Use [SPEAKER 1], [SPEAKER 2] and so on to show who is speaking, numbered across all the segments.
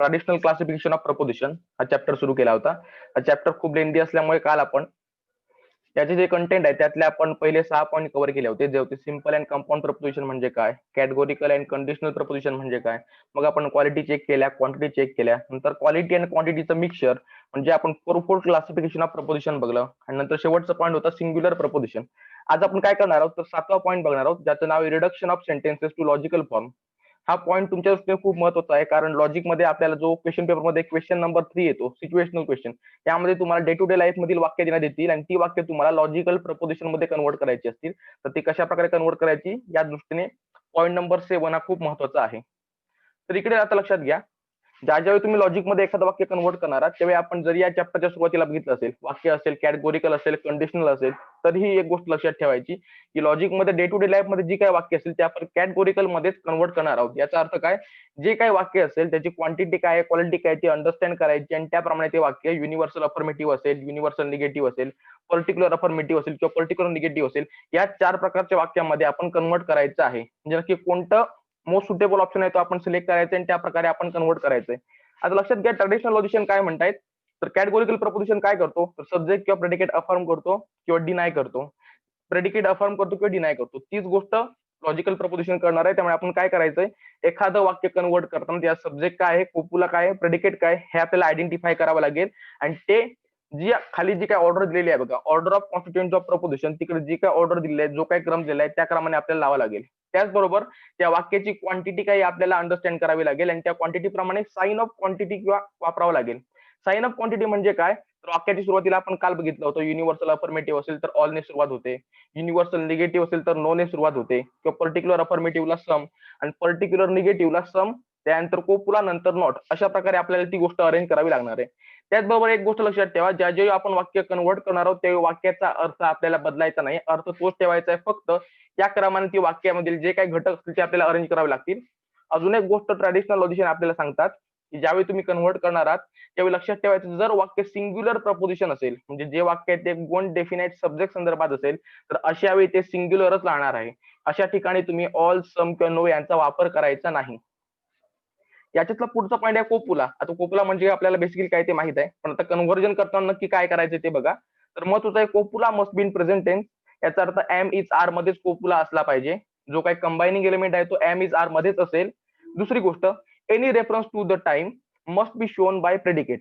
[SPEAKER 1] Traditional classification of preposition हा chapter सुरू केला होता. हा चॅप्टर खूप लेंदी असल्यामुळे काल आपण त्याचे जे कंटेंट आहे त्यातले आपण पहिले 6 पॉईंट कव्हर केले होते. जे होते सिंपल अँड कंपाऊंड प्रपोजिशन म्हणजे काय, कॅटेगोरिकल अँड कंडिशनल प्रपोजिशन म्हणजे काय, मग आपण क्वालिटी चेक केल्या, क्वांटिटी चेक केल्या, नंतर क्वालिटी अँड क्वांटिटीचं मिक्सचर म्हणजे आपण फोर क्लासिफिकेशन ऑफ प्रपोजिशन बघलं, आणि नंतर शेवटचा पॉईंट होता सिंग्युलर प्रपोजिशन. आज आपण काय करणार आहोत तर 7वा पॉईंट बघणार आहोत, ज्याचं नाव आहे reduction of sentences to logical form. हा पॉईंट तुमच्या दृष्टीने खूप महत्वाचा आहे, कारण लॉजिकमध्ये आपल्याला जो क्वेश्चन पेपरमध्ये क्वेश्चन नंबर 3 येतो, सिच्युएशनल क्वेश्चन, त्यामध्ये तुम्हाला डे टू डे लाईफ मधील वाक्य देण्यात येतील आणि ती वाक्य तुम्हाला लॉजिकल प्रपोजिशन मध्ये कन्वर्ट करायची असतील. तर ती कशा प्रकारे कन्वर्ट करायची या दृष्टीने पॉईंट नंबर 7 हा खूप महत्वाचा आहे. तर इकडे आता लक्षात घ्या, ज्यावेळी तुम्ही लॉजिकमध्ये एखादं वाक्य कन्वर्ट करणार आहात त्यावेळी आपण जर या चॅप्टरच्या सुरुवातीला बघितलं असेल, वाक्य असेल, कॅटेगोरिकल असेल, कंडिशनल असेल, तर ही एक गोष्ट लक्षात ठेवायची की लॉजिकमध्ये डे टू डे लाईफ मध्ये जी काही वाक्य असेल ते आपण कॅटेगोरिकल मध्येच कन्वर्ट करणार आहोत. याचा अर्थ काय, जे काही वाक्य असेल त्याची क्वांटिटी काय आहे, क्वालिटी काय ती अंडरस्टँड करायची आणि त्याप्रमाणे ते वाक्य युनिव्हर्सल अफर्मेटिव्ह असेल, युनिव्हर्सल निगेटिव्ह असेल, पर्टिक्युलर अफर्मेटिव्ह असेल किंवा पर्टिक्युलर निगेटिव्ह असेल, या 4 प्रकारच्या वाक्यामध्ये आपण कन्वर्ट करायचं आहे. म्हणजे नक्की कोणतं मोस्ट सुटेबल ऑप्शन आहे तो आपण सिलेक्ट करायचा आणि त्या प्रकारे आपण कन्वर्ट करायचंय. आता लक्षात घ्या, ट्रॅडिशनल लॉजिशियन काय म्हणतायत, तर कॅटेगोरिकल प्रपोजिशन काय करतो, तर सब्जेक्ट किंवा प्रेडिकेट अफर्म करतो किंवा डिनाय करतो, प्रेडिकेट अफर्म करतो किंवा डिनाय करतो. तीच गोष्ट लॉजिकल प्रपोजिशन करणार आहे. त्यामुळे आपण काय करायचंय, एखादं वाक्य कन्वर्ट करताना त्या सब्जेक्ट काय आहे, कोपुला काय आहे, प्रेडिकेट काय हे आपल्याला आयडेंटिफाय करावं लागेल आणि ते जी खाली जी काय ऑर्डर दिलेली आहे बघा, order of constituents of preposition, तिकडे जी काय ऑर्डर दिलेली आहे, जो काही क्रम दिलेला आहे त्या क्रमाने आपल्याला लावावं लागेल. त्याचबरोबर त्या वाक्याची क्वांटिटी काही आपल्याला अंडरस्टँड करावी लागेल आणि त्या क्वांटिटी प्रमाणे साइन ऑफ क्वांटिटी किंवा वापरावं लागेल. साइन ऑफ क्वांटिटी म्हणजे काय, तर वाक्याची सुरुवातीला आपण काल बघितलं होतं, युनिव्हर्सल अफर्मेटिव्ह असेल तर ऑल ने सुरुवात होते, युनिव्हर्सल निगेटिव्ह असेल तर नो ने सुरुवात होते, किंवा पर्टिक्युलर अफर्मेटिव्हला सम आणि पर्टिक्युलर निगेटिव्हला सम, त्यानंतर कोपुला, नंतर नॉट, अशा प्रकारे आपल्याला ती गोष्ट अरेंज करावी लागणार आहे. त्याचबरोबर एक गोष्ट लक्षात ठेवा, ज्यावेळी आपण वाक्य कन्वर्ट करणार आहोत त्यावेळी वाक्याचा अर्थ आपल्याला बदलायचा नाही, अर्थ तोच ठेवायचा आहे, फक्त या क्रमाने ती वाक्यामधील जे काही घटक असतील ते आपल्याला अरेंज करावे लागतील. अजून एक गोष्ट ट्रॅडिशनल लॉजिशियन आपल्याला सांगतात की ज्यावेळी तुम्ही कन्वर्ट करणार आहात त्यावेळी लक्षात ठेवायचं, जर वाक्य सिंग्युलर प्रपोजिशन असेल, म्हणजे जे वाक्य आहे ते वन डेफिनाइट सब्जेक्ट संदर्भात असेल, तर अशा वेळी ते सिंग्युलरच राहणार आहे. अशा ठिकाणी तुम्ही ऑल, सम किंवा नो यांचा वापर करायचा नाही. याच्यातला पुढचा पॉईंट आहे कोपुला. आता कोपुला म्हणजे आपल्याला बेसिकली काय ते माहित आहे, पण आता कन्व्हर्जन करताना नक्की काय करायचं ते बघा. तर महत्वाचं आहे, copula must be in present tense. याचा अर्थ एम इज आर मध्येच कोपुला असला पाहिजे. जो काही कंबायनिंग एलिमेंट आहे तो एम इज आर मध्येच असेल. दुसरी गोष्ट, any reference to the time must be shown by predicate.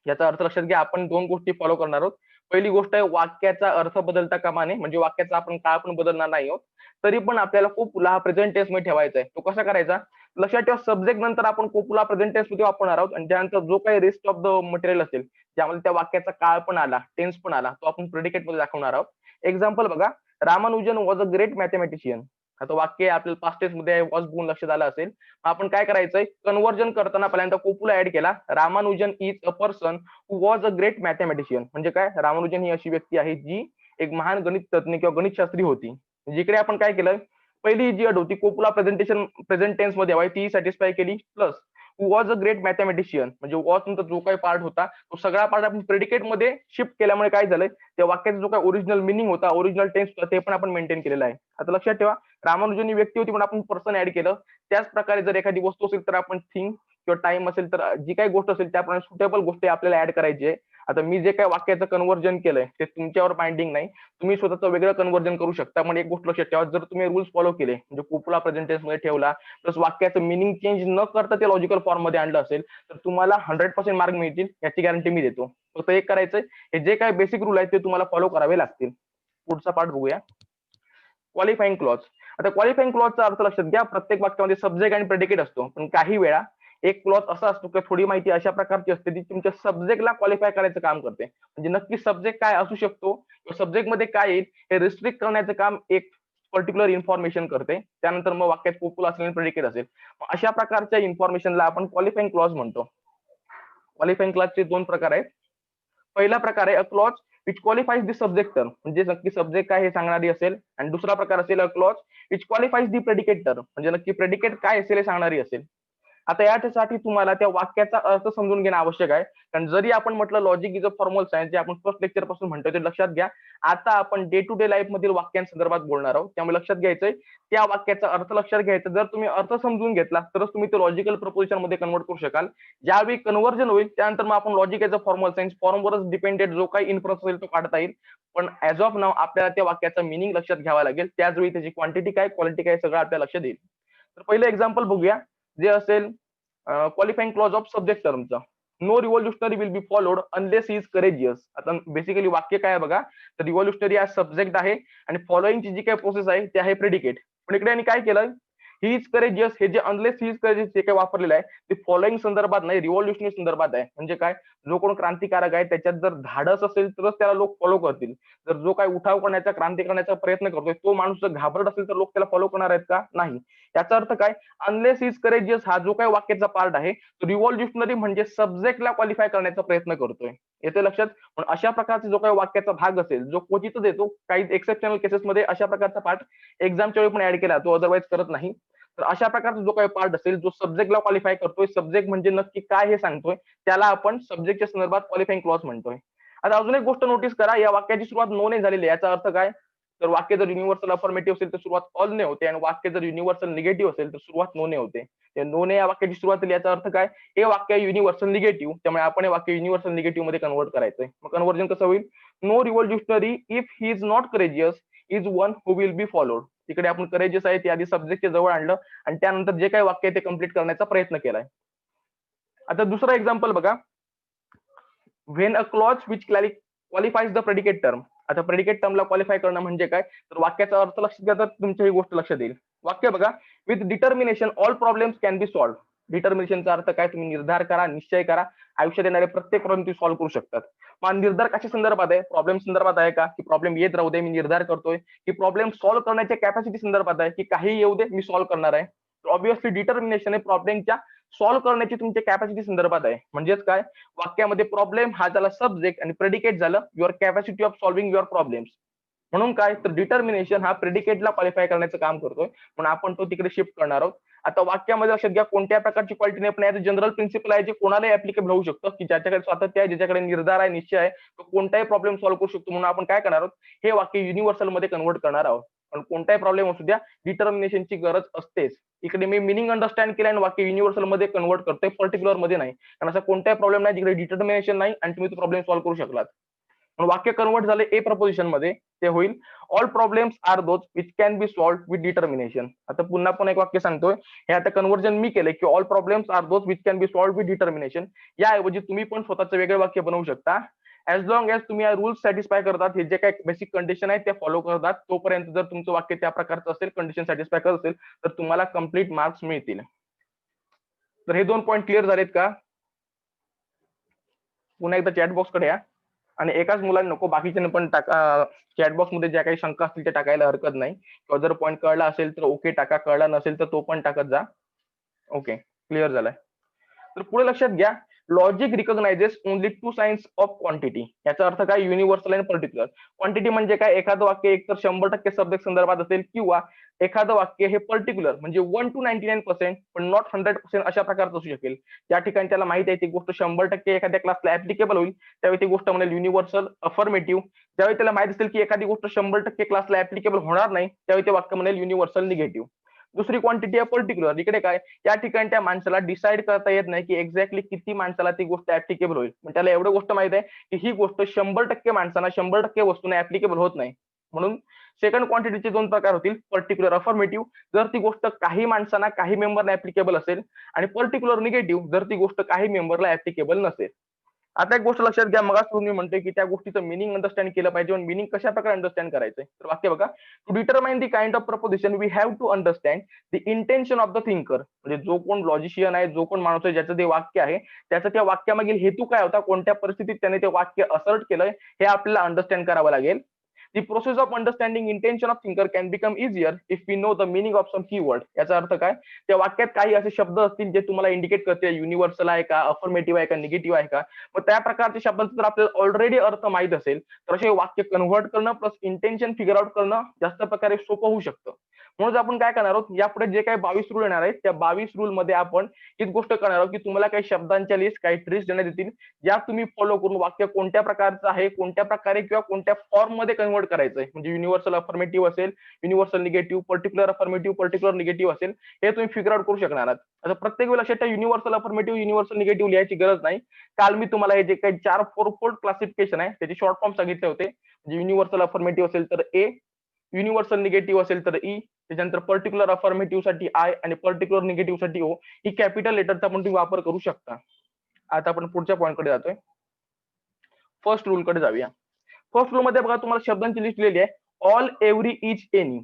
[SPEAKER 1] याचा अर्थ लक्षात घ्या, आपण 2 गोष्टी फॉलो करणार आहोत. पहिली गोष्ट आहे, वाक्याचा अर्थ बदलता कामा नये, म्हणजे वाक्याचा आपण काळ पण बदलणार नाही आहोत, तरी पण आपल्याला कोपुला हा प्रेझेंट टेन्स मध्ये ठेवायचा आहे. तो कसा करायचा, लक्षात ठेवा, सब्जेक्ट नंतर आपण कोपुला प्रेझेंट टेन्स मध्ये वापरणार आहोत आणि त्यानंतर जो काही रेस्ट ऑफ द मटेरियल असेल ज्यामध्ये त्या वाक्याचा काळ पण आला, टेन्स पण आला, तो आपण प्रेडिकेट मध्ये दाखवणार आहोत. एक्झाम्पल बघा, Ramanujan was a great mathematician. आता वाक्य आपल्याला पास्ट टेन्स मध्ये वॉज बघून लक्षात आलं असेल. आपण काय करायचंय, कन्व्हर्जन करताना पहिल्यांदा कोपुला ऍड केला, Ramanujan is a person who was a great mathematician. म्हणजे काय, रामानुजन ही अशी व्यक्ती आहे जी एक महान गणित तज्ञ किंवा गणितशास्त्री होती. जिकडे आपण काय केलं, पहिली जी अट होती कोपुला प्रेझेंट टेन्स मध्ये हवाय ती सॅटिस्फाय केली, plus who was a great mathematician म्हणजे वॉज नंतर जो काही पार्ट होता तो सगळा पार्ट आपण प्रेडिकेट मध्ये शिफ्ट केल्यामुळे काय झालंय, त्या वाक्याचा जो काही ओरिजिनल मिनिंग होता, ओरिजिनल टेन्स होता, ते पण आपण मेंटेन केलेलं आहे. आता लक्षात ठेवा, रामानुजन ही व्यक्ती होती पण आपण पर्सन ऍड केलं. त्याच प्रकारे जर एखादी वस्तू असेल तर आपण थिंग किंवा टाइम असेल तर जी काही गोष्ट असेल त्याप्रमाणे सुटेबल गोष्टी आपल्याला ऍड करायची आहे. आता मी जे काही वाक्याचं कन्व्हर्जन केलंय ते तुमच्यावर बाइंडिंग नाही, तुम्ही स्वतःचं वेगळं कन्व्हर्जन करू शकता. पण एक गोष्ट लक्षात ठेवा, जर तुम्ही रूल्स फॉलो केले, म्हणजे कोपुला प्रेझेंट टेन्स मध्ये ठेवला, प्लस वाक्याचं मिनिंग चेंज न करता ते लॉजिकल फॉर्म मध्ये आणलं असेल, तर तुम्हाला 100% मार्क मिळतील, याची गॅरंटी मी देतो. फक्त एक करायचंय, हे जे काही बेसिक रूल आहेत ते तुम्हाला फॉलो करावे लागतील. पुढचा पार्ट बघूया, क्वालिफाईंग क्लॉज. आता क्वालिफाईंग क्लॉजचा अर्थ लक्षात घ्या, प्रत्येक वाक्यामध्ये सब्जेक्ट आणि प्रेडिकेट असतो, पण काही वेळा एक क्लॉज असा असतो की थोडी माहिती अशा प्रकारची असते ती तुमच्या सब्जेक्टला क्वालिफाय करायचं काम करते. म्हणजे नक्की सब्जेक्ट काय असू शकतो, सब्जेक्ट मध्ये काय येईल हे रिस्ट्रिक्ट करण्याचं काम एक पर्टिक्युलर इन्फॉर्मेशन करते. त्यानंतर मग वाक्यात कोपुला असेल आणि प्रेडिकेट असेल, अशा प्रकारच्या इन्फॉर्मेशनला आपण क्वालिफाईंग क्लॉज म्हणतो. क्वालिफाईंग क्लॉजचे 2 प्रकार आहेत. पहिला प्रकार आहे a clause which qualifies the subject term, म्हणजे नक्की सब्जेक्ट काय हे सांगणारी असेल, आणि दुसरा प्रकार असेल a clause which qualifies the predicate term, म्हणजे नक्की प्रेडिकेट काय असेल हे सांगणारी असेल. आता याच्यासाठी तुम्हाला त्या वाक्याचा अर्थ समजून घेणं आवश्यक आहे. कारण जरी आपण म्हटलं logic is a formal science, जे आपण फर्स्ट लेक्चर पासून म्हणतोय ते लक्षात घ्या. आता आपण डे टू डे लाईफ मधील वाक्यांसंदर्भात बोलणार आहोत. त्यामुळे लक्षात घ्यायचंय त्या वाक्याचा अर्थ लक्षात घ्यायचा. जर तुम्ही अर्थ समजून घेतला तरच तुम्ही ते लॉजिकल प्रपोजिशन मध्ये कन्वर्ट करू शकाल. ज्यावेळी कन्व्हर्जन होईल त्यानंतर मग आपण logic as a formal science फॉर्मवरच डिपेंडेड जो काही इन्फरन्स असेल तो काढता येईल. पण ऍज ऑफ नाव आपल्याला त्या वाक्याचा मिनिंग लक्षात घ्यावा लागेल. त्याचवेळी त्याची क्वांटिटी काय क्वालिटी काय सगळं आपल्याला लक्षात येईल. तर पहिलं एक्झाम्पल बघूया, जे असेल क्वालिफाईंग क्लॉज ऑफ सब्जेक्ट टर्मचा. No revolutionary will be followed unless he is courageous. आता बेसिकली वाक्य काय आहे बघा, तर रिव्होल्युशनरी हा सब्जेक्ट आहे आणि फॉलोइंगची जी काही प्रोसेस आहे ते आहे प्रेडिकेट. पण इकडे यांनी काय केलं, ही इज करेजियस हे जे अनलेस ही इज करेजियस जे काही वापरलेलं आहे ते फॉलोइंग संदर्भात नाही, रिव्होल्युशनरी संदर्भात आहे. म्हणजे काय, जो कोण क्रांतिकारक आहे त्याच्यात जर धाडस असेल तरच त्याला लोक फॉलो करतील. जर जो काही उठाव करण्याचा क्रांती करण्याचा प्रयत्न करतोय तो माणूस जर घाबरत असेल तर लोक त्याला फॉलो करणार आहेत का, नाही. याचा अर्थ काय, अनलेस इज करेजियस हा जो काही वाक्याचा पार्ट आहे तो रिव्होल्युशनरी म्हणजे सब्जेक्टला क्वालिफाय करण्याचा प्रयत्न करतोय. येते लक्षात. पण अशा प्रकारचा जो काही वाक्याचा भाग असेल जो क्वचितच येतो, काही एक्सेप्शनल केसेसमध्ये अशा प्रकारचा पार्ट एक्झामच्या वेळी पण ऍड केला, तो अदरवाईज करत नाही. तर अशा प्रकारचा जो काही पार्ट असेल जो सब्जेक्टला क्वालिफाय करतोय, सब्जेक्ट म्हणजे नक्की काय हे सांगतोय, त्याला आपण सब्जेक्टच्या संदर्भात क्वालिफाईंग क्लॉज म्हणतोय. आता अजून एक गोष्ट नोटीस करा, या वाक्याची सुरुवात नो ने झालेली आहे. याचा अर्थ काय, तर वाक्य जर युनिव्हर्सल अफर्मेटिव्ह असेल तर सुरुवात ऑल ने होते आणि वाक्य जर युनिव्हर्सल निगेटिव्ह असेल तर सुरुवात नो ने होते. नो ने या वाक्याची सुरुवात झाली, याचा अर्थ काय, हे वाक्य युनिव्हर्सल निगेटिव्ह, त्यामुळे आपण हे वाक्य युनिव्हर्सल निगेटिव्ह मध्ये कन्वर्ट करायचंय. मग कन्व्हर्जन कसं होईल, no revolutionary if he is not courageous is one who will be followed. तिकडे आपण करेजियस आहे ते आधी सब्जेक्टच्या जवळ आणलं आणि त्यानंतर जे काही वाक्य आहे ते कम्प्लीट करण्याचा प्रयत्न केलाय. आता दुसरं एक्झाम्पल बघा, when a clause which qualifies the predicate term. आता प्रेडिकेट टर्मला क्वालिफाय करणं म्हणजे काय, तर वाक्याचा अर्थ लक्षात घ्या तर तुमच्या ही गोष्ट लक्षात येईल. वाक्य बघा, with determination all problems can be solve. डिटर्मिनेशनचा अर्थ काय, तुम्ही निर्धार करा, निश्चय करा, आयुष्यात येणारे प्रत्येक प्रॉब्लेम तुम्ही सॉल्व्ह करू शकतात. मग निर्धार कशा संदर्भात आहे, प्रॉब्लेम संदर्भात आहे का, की प्रॉब्लेम येत राहू दे मी निर्धार करतोय, की प्रॉब्लेम सॉल्व्ह करण्याच्या कॅपॅसिटी संदर्भात आहे, की काही येऊ दे मी सॉल्व्ह करणार आहे. ऑब्व्हियसली डिटर्मिनेशन हे प्रॉब्लेमच्या सॉल्व्ह करण्याची तुमच्या कॅपॅसिटी संदर्भात आहे. म्हणजेच काय, वाक्यामध्ये प्रॉब्लेम हा झाला सब्जेक्ट आणि प्रेडिकेट झालं your capacity of solving your problems. म्हणून काय, तर डिटर्मिनेशन हा प्रेडिकेटला क्वालिफाय करण्याचं काम करतोय, म्हणून आपण तो तिकडे शिफ्ट करणार आहोत. आता वाक्यामध्ये लक्षात घ्या कोणत्या प्रकारची क्वालिटी नाही, पण याचं जनरल प्रिन्सिपल आहे जे कोणालाही ऍप्लिकेबल होऊ शकतं, की ज्याच्याकडे स्वातंत्र्य आहे, ज्याच्याकडे निर्धार आहे, निश्चय आहे, तो कोणताही प्रॉब्लेम सॉल्व्ह करू शकतो. म्हणून आपण काय करणार आहोत, हे वाक्य युनिव्हर्सल मध्ये कन्वर्ट करणार आहोत. पण कोणताही प्रॉब्लेम असू द्या, डिटर्मिनेशनची गरज असतेच. इकडे मी मिनिंग अंडरस्टँड केलं आणि वाक्य युनिव्हर्सल मध्ये कन्वर्ट करतोय, पर्टिक्युलर मध्ये नाही. कारण असा कोणताही प्रॉब्लेम नाही जिकडे डिटर्मिनेशन नाही आणि तुम्ही तो प्रॉब्लेम सॉल्व्ह करू शकलात. वाक्य कन्वर्ट झाले ए प्रपोजिशन मध्ये, ते होईल all problems are those which can be solved with determination. आता पुन्हा पण एक वाक्य सांगतोय, हे आता कन्वर्जन मी केलंय की all problems are those which can be solved with determination. याऐवजी तुम्ही पण स्वतःचं वेगळं वाक्य बनवू शकता. ऍज लॉंग एज तुम्ही या रूल्स सॅटिस्फाय करतात, हे जे काही बेसिक कंडिशन आहेत ते फॉलो करतात, तोपर्यंत जर तुमचं वाक्य त्या प्रकारचं असेल, कंडिशन सॅटिस्फाय करत असेल, तर तुम्हाला कम्प्लीट मार्क्स मिळतील. तर हे 2 पॉईंट क्लिअर झालेत का? पुन्हा एकदा चॅट बॉक्स कडे या आणि एकाच मुलाने नको, बाकीच्या पण टाका. चॅट बॉक्स मध्ये ज्या काही शंका असतील ते टाकायला हरकत नाही. किंवा जर पॉईंट कळला असेल तर ओके टाका, कळला नसेल तर तो पण टाकत जा. ओके, क्लिअर झालाय. तर पुढे लक्षात घ्या, logic recognises only 2 signs of quantity. याचा अर्थ काय, युनिव्हर्सल आणि पर्टिक्युलर. क्वांटिटी म्हणजे काय, एखादं वाक्य एकतर 100% सब्जेक्ट संदर्भात असेल किंवा एखादं वाक्य हे पर्टिक्युलर म्हणजे 1 to 99% पण नॉट 100% अशा प्रकारचं असू शकेल. त्या ठिकाणी त्याला माहिती आहे ती गोष्ट 100% एखाद्या क्लासला ऍप्लिकेबल होईल, त्यावेळी ती गोष्ट म्हणेल युनिव्हर्सल अफर्मेटिव्ह. ज्यावेळी त्याला माहिती असेल की एखादी गोष्ट 100% क्लासला ऍप्लिकेबल होणार नाही, त्यावेळी ते वाक्य म्हणेल युनिव्हर्सल निगेटिव्ह. दुसरी क्वांटिटी आहे पर्टिक्युलर. इकडे काय, या ठिकाणी त्या माणसाला डिसाईड करता येत नाही की एक्झॅक्टली किती माणसाला ती गोष्ट ऍप्लिकेबल होईल. पण त्याला एवढं गोष्ट माहित आहे की ही गोष्ट 100% माणसांना 100% वस्तूंना ऍप्लिकेबल होत नाही. म्हणून सेकंड क्वांटिटीचे 2 प्रकार होतील, पर्टिक्युलर अफर्मेटिव्ह जर ती गोष्ट काही माणसांना काही मेंबरला ऍप्लिकेबल असेल, आणि पर्टिक्युलर निगेटिव्ह जर ती गोष्ट काही मेंबरला ऍप्लिकेबल नसेल. आता एक गोष्ट लक्षात घ्या, मगाच मी म्हणतोय की त्या गोष्टीचं मिनिंग अंडरस्टँड केलं पाहिजे. आणि मिनिंग कशा प्रकारे अंडरस्टँड करायचंय, तर वाक्य बघा, to determine the kind of proposition we have to understand the intention of the thinker. म्हणजे जो कोण लॉजिशियन आहे, जो कोण माणूस आहे, ज्याचं ते वाक्य आहे, त्याचा त्या वाक्यामागील हेतू काय होता, कोणत्या परिस्थितीत त्याने ते वाक्य असर्ट केलंय, हे आपल्याला अंडरस्टँड करावं लागेल. The process of understanding intention of thinker can become easier if we know the meaning of some keyword. याचा अर्थ काय, त्या वाक्यात काही असे शब्द असतील जे तुम्हाला इंडिकेट करते युनिव्हर्सल आहे का, अफर्मेटिव्ह आहे का, निगेटिव्ह आहे का. मग त्या प्रकारच्या शब्दांचा जर आपल्याला ऑलरेडी अर्थ माहित असेल तर असे वाक्य कन्व्हर्ट करणं प्लस इंटेन्शन फिगर आउट करणं जास्त प्रकारे सोपं होऊ शकतं. म्हणून आपण काय करणार आहोत, यापुढे जे काही 22 रूल येणार आहेत त्या 22 रूल मध्ये आपण हीच गोष्ट करणार आहोत की तुम्हाला काही शब्दांच्या लिस्ट, काही ट्रीज देण्यात येतील, ज्या तुम्ही फॉलो करून वाक्य कोणत्या प्रकारचं आहे, कोणत्या प्रकारे किंवा कोणत्या फॉर्म मध्ये कन्व्हर्ट करायचंय, म्हणजे युनिव्हर्सल अफर्मेटिव्ह असेल, universal negative, particular affirmative, particular negative असेल, हे तुम्ही फिगर आउट करू शकणार आहात. आता प्रत्येक वेळी लक्षात ठेवा, युनिव्हर्सल अफर्मेटिव्ह, युनिव्हर्सल निगेटिव्ह लिहायची गरज नाही. काल मी तुम्हाला हे जे काही 4 फोरफोल्ड क्लासिफिकेशन आहे त्याचे शॉर्ट फॉर्म सांगितले होते. युनिव्हर्सल अफर्मेटिव्ह असेल तर ए, युनिव्हर्सल निगेटिव्ह असेल तर ई, त्याच्यानंतर पर्टिक्युलर अफर्मेटिव्ह साठी आय आणि पर्टिक्युलर निगेटिव्ह साठी ओ, ही कॅपिटल लेटरचा पण तुम्ही वापर करू शकता. आता आपण पुढच्या पॉईंटकडे जातोय. फर्स्ट रूल कडे जाऊया. फर्स्ट रूल मध्ये बघा तुम्हाला शब्दांची लिस्ट लिहिली आहे. All, every, each, any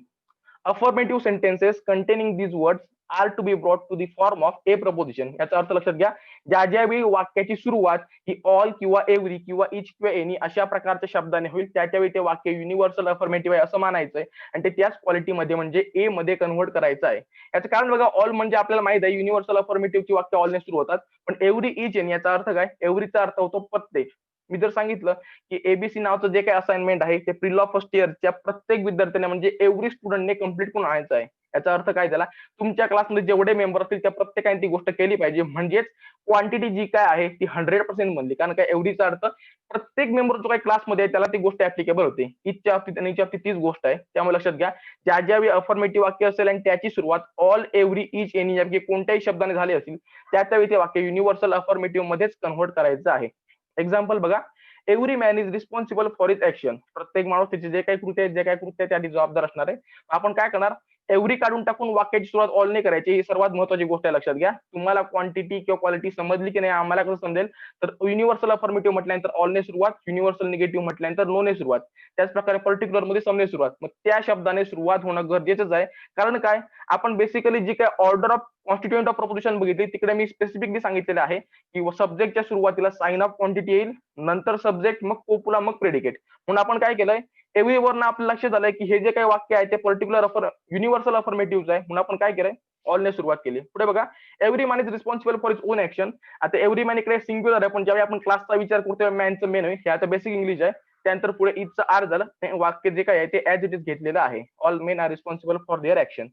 [SPEAKER 1] affirmative sentences containing these words are to be brought to the form of a proposition. याचा अर्थ लक्षात घ्या, ज्या ज्यावेळी वाक्याची सुरुवात ही ऑल किंवा एव्हरी किंवा इच किंवा एनी अशा प्रकारच्या शब्दाने होईल, त्याच्यावेळी ते वाक्य युनिव्हर्सल अफर्मेटिव्ह आहे असं मानायचंय आणि ते त्याच क्वालिटीमध्ये म्हणजे ए मध्ये कन्व्हर्ट करायचं आहे. याचं कारण बघा, ऑल म्हणजे आपल्याला माहित आहे युनिव्हर्सल अफर्मेटिव्हची वाक्य ऑलने सुरू होतात, पण एव्हरी, इच, एनी याचा अर्थ काय, एव्हरीचा अर्थ होतो प्रत्येक. मी जर सांगितलं की एबीसी नावाचं जे काही असाइनमेंट आहे ते प्री लॉ फर्स्ट इयरच्या प्रत्येक विद्यार्थ्याने म्हणजे एव्हरी स्टुडंटने कम्प्लीट करून आणायचं आहे. याचा अर्थ काय झाला, तुमच्या क्लासमध्ये जेवढे मेंबर असतील त्या प्रत्येकाने ती गोष्ट केली पाहिजे, म्हणजेच क्वांटिटी जी काय आहे ती 100% बनली. कारण काय, एव्हरीचा अर्थ प्रत्येक मेंबर जो काही क्लासमध्ये आहे त्याला ती गोष्ट ऍप्लिकेबल होते. इचच्या बाबतीत आणि बाबतीत तीच गोष्ट आहे. त्यामुळे लक्षात घ्या, ज्या ज्यावेळी अफर्मेटिव्ह वाक्य असेल आणि त्याची सुरुवात ऑल, एव्हरी, इच, एनी यापैकी कोणत्याही शब्दाने झाली असेल, त्यावेळी ते वाक्य युनिव्हर्सल अफर्मेटिव्ह मध्येच कन्व्हर्ट करायचं आहे. एक्झाम्पल बघा, every man is responsible for his action. प्रत्येक माणूस त्याचे जे काही कृत्य आहेत, जे काही कृत्य त्यासाठी जबाबदार असणार आहे. आपण काय करणार, एव्हरी काढून टाकून वाक्याची सुरुवात ऑल ने करायची. ही सर्वात महत्वाची गोष्ट आहे, लक्षात घ्या. तुम्हाला क्वांटिटी किंवा क्वालिटी समजली की नाही आम्हाला कसं समजेल, तर युनिव्हर्सल अफर्मेटिव्ह म्हटल्यानंतर ऑल ने सुरुवात, युनिव्हर्सल निगेटिव्ह म्हटल्यानंतर नो ने सुरुवात, त्याच प्रकारे पर्टिक्युलर मध्ये सम ने सुरुवात. मग त्या शब्दाने सुरुवात होणं गरजेचंच आहे. कारण काय, आपण बेसिकली जी काय order of constituent of preposition बघितली तिकडे मी स्पेसिफिकली सांगितलेलं आहे की सब्जेक्टच्या सुरुवातीला साइन ऑफ क्वांटिटी येईल, नंतर सब्जेक्ट, मग कोपुला, मग प्रेडिकेट. म्हणून आपण काय केलंय, एव्हरी वरनं आपलं लक्षात आलंय की हे जे काही वाक्य आहे ते पर्टिक्युलर युनिव्हर्सल अफर्मेटिव्ह आहे, म्हणून आपण काय केलंय, ऑल ने सुरुवात केली. पुढे बघा, every man is responsible for his on action. आता एव्हरी मॅन इकडे सिंग्युलर आहे, पण ज्यावेळी आपण क्लासचा विचार करतो तेव्हा मॅनचं मेन होईल. हे आता बेसिक इंग्लिश आहे. त्यानंतर पुढे इजचं आर झालं, वाक्य जे काय आहे ते ऍज इट इज घेतलेलं आहे. All men are responsible for their action.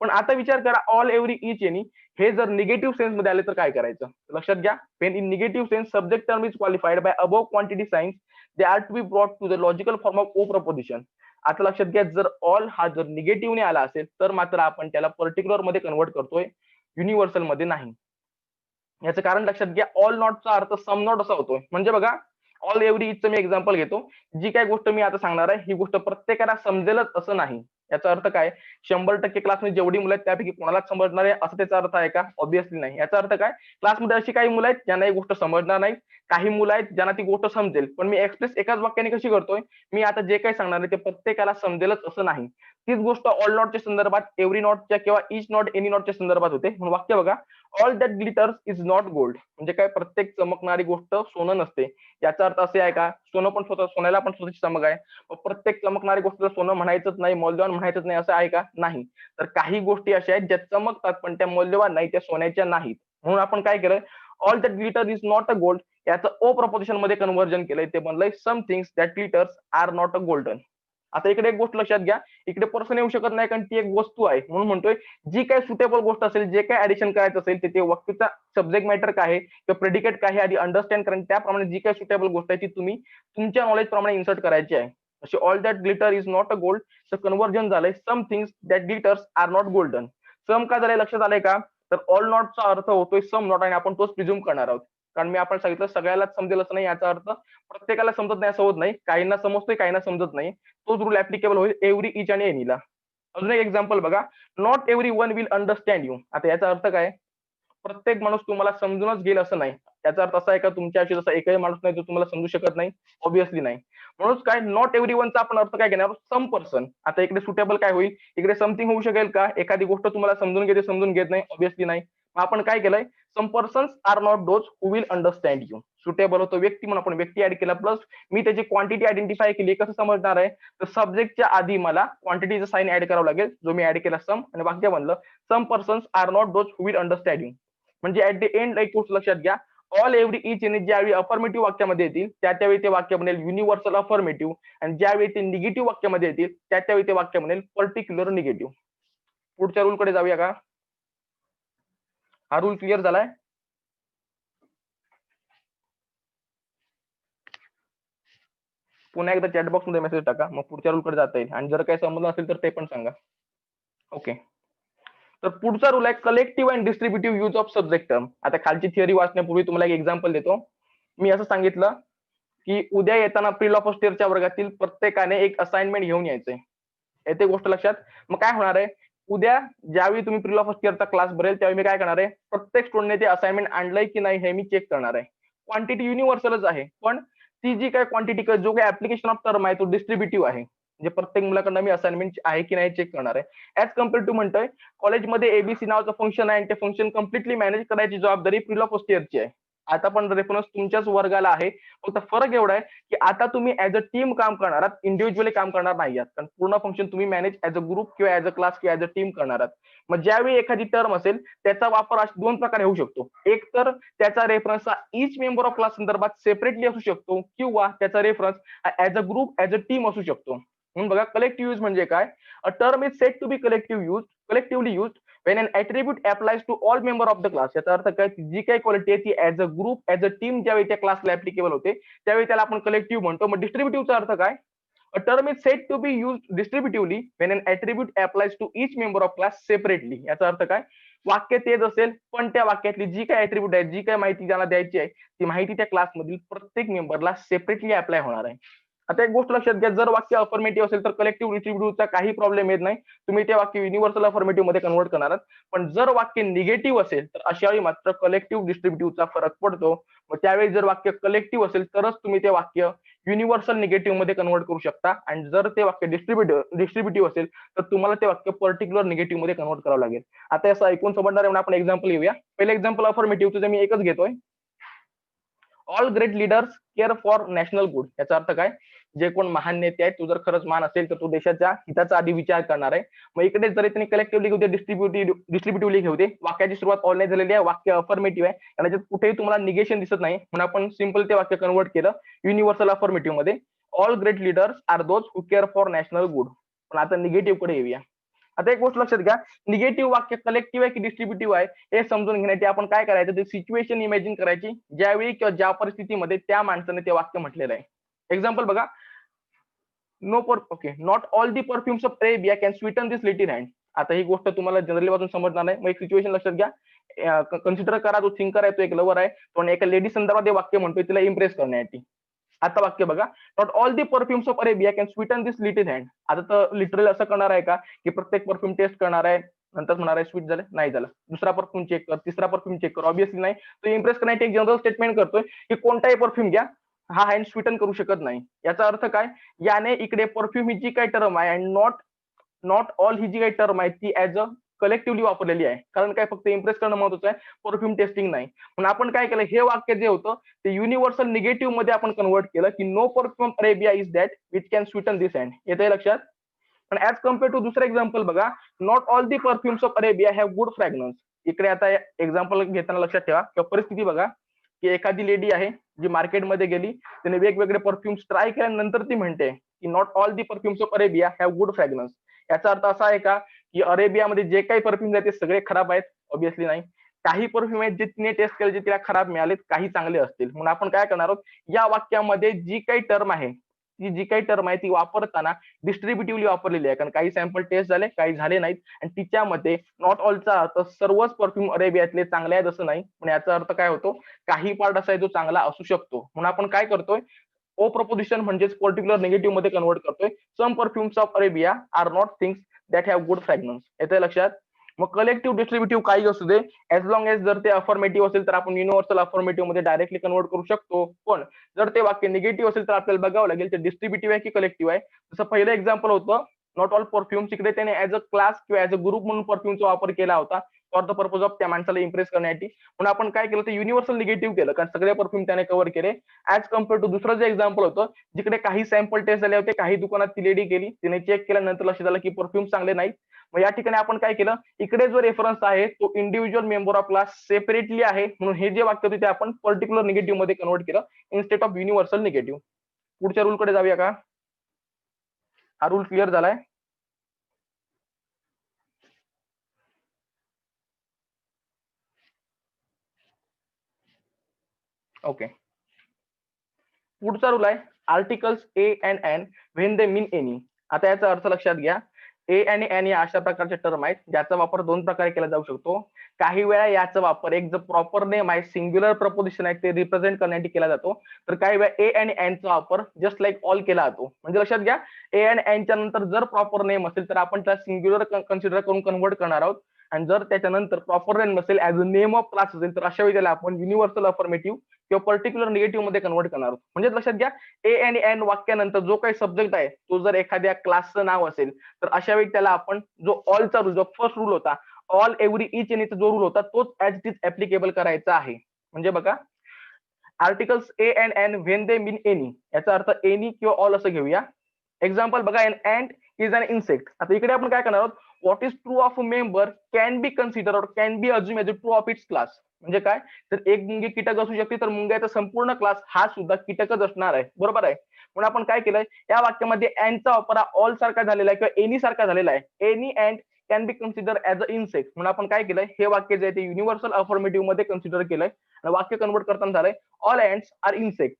[SPEAKER 1] पण आता विचार करा, ऑल, एव्हरी, इच, एनी हे जर निगेटिव्ह सेन्स मध्ये आले तर काय करायचं. लक्षात घ्या, when in negative sense subject term is qualified by above quantity signs, they are to be brought to the logical form of O proposition. आता लक्षात घ्या, जर ऑल हा जर निगेटिव्हने आला असेल तर मात्र आपण त्याला पर्टिक्युलर मध्ये कन्व्हर्ट करतोय, युनिव्हर्सल मध्ये नाही. याचं कारण लक्षात घ्या, ऑल नॉटचा अर्थ सम नॉट असा होतोय. म्हणजे बघा, ऑल, एव्हरी, इचचं मी एक्झाम्पल घेतो. जी काय गोष्ट मी आता सांगणार आहे ही गोष्ट प्रत्येकाला समजेलच असं नाही. याचा अर्थ काय, 100% क्लासमध्ये जेवढी मुलं आहेत त्यापैकी कोणालाच समजणार आहे असं त्याचा अर्थ आहे का, ऑब्व्हियसली नाही. याचा अर्थ काय, क्लासमध्ये अशी काही मुलं आहेत ज्यांना ही गोष्ट समजणार नाही, काही मुलं आहेत ज्यांना ती गोष्ट समजेल, पण मी एक्सप्रेस एकाच वाक्याने कशी करतोय, मी आता जे काही सांगणार आहे ते प्रत्येकाला समजेलच असं नाही. तीच गोष्ट ऑल नॉटच्या संदर्भात, एव्हरी नॉटच्या किंवा इच नॉट, एनी नॉटच्या संदर्भात होते. म्हणून वाक्य बघा, all that glitters is not gold. म्हणजे काय, प्रत्येक चमकणारी गोष्ट सोनं नसते. याचा अर्थ असे आहे का, सोनं पण स्वतः, सोन्याला पण स्वतःची चमक आहे. प्रत्येक चमकणारी गोष्टीला सोनं म्हणायचंच नाही, मौल्यवान म्हणायचंच नाही असं आहे का, नाही. तर काही गोष्टी अशा आहेत ज्या चमकतात पण त्या मौल्यवान नाही, त्या सोन्याच्या नाहीत. म्हणून आपण काय केलंय, all that glitter is not a gold याचं ओ प्रपोजिशन मध्ये कन्व्हर्जन केलंय. ते बनलंय some things that glitters are not a golden. आता इकडे एक गोष्ट लक्षात घ्या, इकडे पर्सन येऊ शकत नाही कारण ती एक वस्तू आहे. म्हणून म्हणतोय, जी काही सुटेबल गोष्ट असेल, जे काही ऍडिशन करायचं असेल ते वाक्याचा सब्जेक्ट मॅटर काय आहे किंवा प्रेडिकेट काय आहे आधी अंडरस्टँड करा, त्याप्रमाणे जी काही सुटेबल गोष्ट आहे ती तुम्ही तुमच्या नॉलेज प्रमाणे इन्सर्ट करायची आहे. असे all that glitter is not a gold conversion झालंय some things that glitters are not golden. Some का झालंय लक्षात आलंय का, तर ऑल नॉटचा अर्थ होतोय सम नॉट आणि आपण तोच प्रिझ्युम करणार आहोत. कारण मी आपण सांगितलं सगळ्यालाच समजेल असं नाही, याचा अर्थ प्रत्येकाला समजत नाही असं होत नाही, काहींना समजतोय काहींना समजत नाही. तोच रूल ऍप्लिकेबल होईल एव्हरी, इच आणि एनीला. अजून एक एक्झाम्पल बघा, not every one will understand you. आता याचा अर्थ काय, प्रत्येक माणूस तुम्हाला समजूनच घेईल असं नाही. याचा अर्थ असा आहे का, तुमच्या आयुष्यात असा एकही माणूस नाही जो तुम्हाला समजू शकत नाही, ऑब्व्हियसली नाही. म्हणून काय, नॉट एव्हरी वनचा आपण अर्थ काय घेणार, सम पर्सन. आता इकडे सुटेबल काय होईल, इकडे समथिंग होऊ शकेल का, एखादी गोष्ट तुम्हाला समजून घेते, समजून घेत नाही, ऑब्व्हियसली नाही. मग आपण काय केलंय, some persons are not those who will understand you. Suitable होतो व्यक्ती म्हणून आपण व्यक्ती ऍड केला, प्लस मी त्याची क्वांटिटी आयडेंटिफाय केली. कसं समजणार आहे, तर सब्जेक्टच्या आधी मला क्वांटिटीचा साइन ऍड करावा लागेल, जो मी ऍड केला सम, आणि वाक्य बनलं some persons are not those who will understand you. म्हणजे ऍट द एंड एक गोष्ट लक्षात घ्या, ऑल, एव्हरी, इच, एनी ज्यावेळी अफर्मेटिव्ह वाक्यामध्ये येतील त्यावेळी ते वाक्य बनेल युनिव्हर्सल अफर्मेटिव्ह, आणि ज्यावेळी ते निगेटिव्ह वाक्यामध्ये येतील त्यावेळी ते वाक्य बनेल पर्टिक्युलर निगेटिव्ह. पुढच्या रूल कडे जाऊया का? हा रूल क्लिअर झालाय? पुन्हा एकदा चॅट बॉक्स मध्ये मेसेज टाका, मग पुढच्या रूल कडे जाता येईल. आणि जर काही समजलं असेल तर ते पण सांगा. ओके, तर पुढचा रूल आहे collective and distributive use of subject term. आता खालची थिअरी वाचण्यापूर्वी तुम्हाला एक एक्झाम्पल देतो. मी असं सांगितलं की उद्या येताना प्री लॉ फर्स्ट इयरच्या वर्गातील प्रत्येकाने एक असाइनमेंट घेऊन यायचंय. येते गोष्ट लक्षात? मग काय होणार आहे, उद्या ज्यावेळी तुम्ही प्री लॉ फर्स्ट इयरचा क्लास भरेल त्यावेळी मी काय करणार आहे, प्रत्येक स्टुडंटने ते असाइनमेंट आणलंय की नाही हे मी चेक करणार आहे. क्वांटिटी युनिव्हर्सलच आहे, पण ती जी काय क्वांटिटी जो काही ऍप्लिकेशन ऑफ टर्म आहे तो डिस्ट्रीब्युटिव्ह आहे. म्हणजे प्रत्येक मुलाकडनं मी असाइनमेंट आहे की नाही चेक करणार आहे. ऍज कम्पेअर टू म्हणतोय कॉलेजमध्ये एबीसी नावाचं फंक्शन आहे आणि ते फंक्शन कम्प्लिटली मॅनेज करायची जबाबदारी प्री लॉ फर्स्ट इयरची आहे. आता पण रेफरन्स तुमच्याच वर्गाला आहे, फक्त फरक एवढा आहे की आता तुम्ही ऍज अ टीम काम करणार आहात, इंडिव्हिज्युअली काम करणार नाही आहात. कारण पूर्ण फंक्शन तुम्ही मॅनेज ऍज अ ग्रुप किंवा ऍज अ क्लास किंवा ऍज अ टीम करणार आहात. मग ज्यावेळी एखादी टर्म असेल त्याचा वापर अशा दोन प्रकारे होऊ शकतो. एक तर त्याचा रेफरन्स हा इच मेंबर ऑफ क्लास संदर्भात सेपरेटली असू शकतो, किंवा त्याचा reference as a group as a team असू शकतो. म्हणून बघा, कलेक्टिव्ह यूज म्हणजे काय? A term is set to be collectively use when an attribute applies to all member of the class. याचा अर्थ काय, जी काही क्वालिटी आहे ती as a group as a team ज्यावेळी त्या क्लासला ऍप्लिकेबल होते त्यावेळी त्याला आपण कलेक्टिव्ह म्हणतो. मग डिस्ट्रीब्युटिव्हचा अर्थ काय? A term is set to be used distributively when an attribute applies to each member of class separately. याचा अर्थ काय, वाक्य तेच असेल पण त्या वाक्यातली जी काही ऍट्रिब्यूट आहे, जी काही माहिती ज्याला द्यायची आहे ती माहिती त्या क्लासमधील प्रत्येक मेंबरला सेपरेटली अप्लाय होणार आहे. आता एक गोष्ट लक्षात घ्या, जर वाक्य अफर्मेटिव्ह असेल तर कलेक्टिव्ह डिस्ट्रीब्युटिव्हचा काही प्रॉब्लेम येत नाही, तुम्ही ते वाक्य युनिव्हर्सल अफर्मेटिव्ह मध्ये कन्वर्ट करणार आहात. पण जर वाक्य निगेटिव्ह असेल तर अशा वेळी मात्र कलेक्टिव्ह डिस्ट्रीब्युटिव्हचा फरक पडतो. मग त्यावेळी जर वाक्य कलेक्टिव्ह असेल तरच तुम्ही ते वाक्य युनिव्हर्सल निगेटिव्ह मध्ये कन्वर्ट करू शकता, आणि जर ते वाक्य डिस्ट्रीब्युटिव्ह असेल तर तुम्हाला ते वाक्य पर्टिक्युलर निगेटिव्ह मध्ये कन्वर्ट करावं लागेल. आता असं ऐकून समजणार आहे, आपण एक्झाम्पल घेऊया. पहिलं एक्झाम्पल अफर्मेटिव्हचं मी एकच घेतोय. All great leaders care for national good. याचा अर्थ काय, जे कोण महान नेते आहेत, तो जर खरंच मान असेल तर तो देशाच्या हिताचा आधी विचार करणार आहे. मग इकडे जरी त्यांनी कलेक्टिव्हली घेऊ दे, डिस्ट्रीब्युटिव्हली घेऊ दे, वाक्याची सुरुवात ऑल नाही झालेली आहे, वाक्य अफर्मेटिव्ह आहे आणि त्याच्यात कुठेही तुम्हाला निगेशन दिसत नाही, म्हणून आपण सिंपल ते वाक्य कन्वर्ट केलं युनिव्हर्सल अफर्मेटिव्ह मध्ये. All great leaders are those who care for national good. पण आता निगेटिव्ह कडे येऊया. आता एक गोष्ट लक्षात घ्या, निगेटिव्ह वाक्य कलेक्टिव्ह आहे की डिस्ट्रीब्युटिव्ह आहे हे समजून घेण्यासाठी आपण काय करायचं, ते सिच्युएशन इमॅजिन करायची ज्यावेळी किंवा ज्या परिस्थितीमध्ये त्या माणसाने ते वाक्य म्हटलेलं आहे. एक्झाम्पल बघा, not all the perfumes of Arabia can sweeten this little hand. आता ही गोष्ट तुम्हाला जनरली वाचून समजणार नाही, मग एक सिच्युएशन लक्षात घ्या. कन्सिडर करा, तो थिंकर आहे, तो एक लवर आहे, तो एका लेडी संदर्भात हे वाक्य म्हणतोय तिला इम्प्रेस करण्यासाठी. आता वाक्य बघा, not all the perfumes of Arabia can sweeten this little hand. आता तर लिटरली असं करणार आहे का की प्रत्येक परफ्यूम टेस्ट करणार आहे, नंतर म्हणणार आहे स्वीट झालं नाही झालं, दुसरा परफ्यूम चेक कर, तिसरा परफ्यूम चेक कर? ऑब्व्हियसली नाही. तो इम्प्रेस करण्यासाठी एक जनरल स्टेटमेंट करतोय की कोणताही परफ्यूम घ्या, हा हँड स्वीटन करू शकत नाही. याचा अर्थ काय, याने इकडे परफ्यूम ही जी काही टर्म आहे आणि नॉट नॉट ऑल ही जी काही टर्म आहे ती ऍज अ कलेक्टिव्हली वापरलेली आहे. कारण काय, फक्त इम्प्रेस करणं महत्वाचं आहे, परफ्यूम टेस्टिंग नाही. म्हणून आपण काय केलं, हे वाक्य जे होतं ते युनिव्हर्सल निगेटिव्ह मध्ये आपण कन्वर्ट केलं की no perfume Arabia is that which can sweeten this hand. येते लक्षात? पण ऍज कम्पेअर टू दुसरं एक्झाम्पल बघा, not all the perfumes of Arabia have good fragrance. इकडे आता एक्झाम्पल घेताना लक्षात ठेवा किंवा परिस्थिती बघा की एखादी लेडी आहे जी मार्केटमध्ये गेली, तिने वेगवेगळे परफ्युम्स ट्राय केल्यानंतर ती म्हणते की not all the perfumes of Arabia have good fragrance. याचा अर्थ असा आहे का की अरेबियामध्ये जे काही परफ्यूम आहेत ते सगळे खराब आहेत? ऑब्व्हियसली नाही. काही परफ्यूम आहेत जे तिने टेस्ट केले जे तिला खराब मिळालेत, काही चांगले असतील. म्हणून आपण काय करणार आहोत, या वाक्यामध्ये जी काही टर्म आहे ती वापरताना डिस्ट्रीब्युटिव्हली वापरलेली आहे. कारण काही सॅम्पल टेस्ट झाले, काही झाले नाहीत, आणि तिच्यामध्ये नॉट ऑलचा अर्थ सर्वच परफ्यूम अरेबियातले चांगले आहेत असं नाही. पण याचा अर्थ काय होतो, काही पार्ट असा आहे जो चांगला असू शकतो. म्हणून आपण काय करतोय, ओ प्रपोजिशन म्हणजेच पर्टिक्युलर निगेटिव्ह मध्ये कन्वर्ट करतोय. Some perfumes of Arabia are not things that have good fragrance. येते लक्षात? मग कलेक्टिव्ह डिस्ट्रीब्युटिव्ह काही असू दे, ऍज लॉंग एज जर ते अफर्मेटिव्ह असेल तर आपण युनिव्हर्सल अफर्मेटिव्ह मध्ये डायरेक्टली कन्वर्ट करू शकतो. पण जर ते वाक्य निगेटिव्ह असेल तर आपल्याला बघावं लागेल ते डिस्ट्रीब्युटिव्ह आहे की कलेक्टिव्ह आहे. जसं पहिलं एक्झाम्पल होतं नॉट ऑल परफ्युम्स, इकडे त्याने ऍज अ क्लास किंवा ऍज अ ग्रुप म्हणून परफ्यूमचा वापर केला होता फॉर द पर्पज ऑफ त्या माणसाला इम्प्रेस करण्यासाठी. म्हणून आपण काय केलं, ते युनिव्हर्सल निगेटिव्ह केलं कारण सगळे परफ्यूम त्याने कव्हर केले. ऍज कम्पेअर टू दुसरं जे एक्झाम्पल होतं जिकडे काही सॅम्पल टेस्ट झाले होते, काही दुकानात ती लेडी गेली, तिने चेक केल्यानंतर लक्षात आलं की परफ्यूम चांगले नाहीत. मग या ठिकाणी आपण काय केलं, इकडे जो रेफरन्स आहे तो individual member of class separately आहे, म्हणून हे जे वाक्य होते ते आपण पर्टिक्युलर निगेटिव्ह मध्ये कन्वर्ट केलं इन्स्टेड ऑफ युनिव्हर्सल निगेटिव्ह. पुढच्या रूल कडे जाऊया का? हा रूल क्लिअर झालाय? ओके. पुढचा रूल आहे articles A and an when they mean any. आता याचा अर्थ लक्षात घ्या. ए आणि एन या अशा प्रकारचे टर्म आहेत ज्याचा वापर दोन प्रकारे केला जाऊ शकतो. काही वेळा याचा वापर एक जर प्रॉपर नेम आहे, सिंग्युलर प्रपोजिशन आहे ते रिप्रेझेंट करण्यासाठी केला जातो. तर काही वेळा ए आणि एन चा वापर जस्ट लाईक ऑल केला जातो. म्हणजे लक्षात घ्या, ए आणि एन च्या नंतर जर प्रॉपर नेम असेल तर आपण त्याला सिंग्युलर कन्सिडर करून कन्वर्ट करणार आहोत. आणि जर त्याच्यानंतर प्रॉपर नेम नसेल, as a name of class असेल, तर अशा वेळी त्याला आपण युनिव्हर्सल अफर्मेटिव्ह किंवा पर्टिक्युलर निगेटिव्ह मध्ये कन्वर्ट करणार आहोत. म्हणजे लक्षात घ्या, ए आणि एन वाक्यानंतर जो काही सब्जेक्ट आहे तो जर एखाद्या क्लासचं नाव असेल तर अशा वेळी त्याला आपण जो ऑलचा रूल, जो फर्स्ट रूल होता, ऑल एव्हरी इच एनीचा जो रूल होता तोच ऍज इट इज ऍप्लिकेबल करायचा आहे. म्हणजे बघा, articles A and an when they mean any, याचा अर्थ एनी किंवा ऑल असं घेऊया. एक्झाम्पल बघा, an ant is an insect. आता इकडे आपण काय करणार आहोत, what is true of a member can be consider or can be assume as a true of its class. म्हणजे काय, तर एक मुंगी कीटक असू शकते, तर मुंग्याचा संपूर्ण क्लास हा सुद्धा कीटकच असणार आहे. बरोबर आहे. म्हणून आपण काय केलंय, या वाक्यामध्ये अँडचा वापर ऑल सारखा झालेला आहे किंवा एनी सारखा झालेला आहे. Any and can be consider as a insect. म्हणून आपण काय केलंय, हे वाक्य जे आहे ते युनिव्हर्सल अफर्मेटिव्ह मध्ये कन्सिडर केलंय आणि वाक्य कन्वर्ट करताना झालंय ऑल अँड्स आर इन्सेक्ट.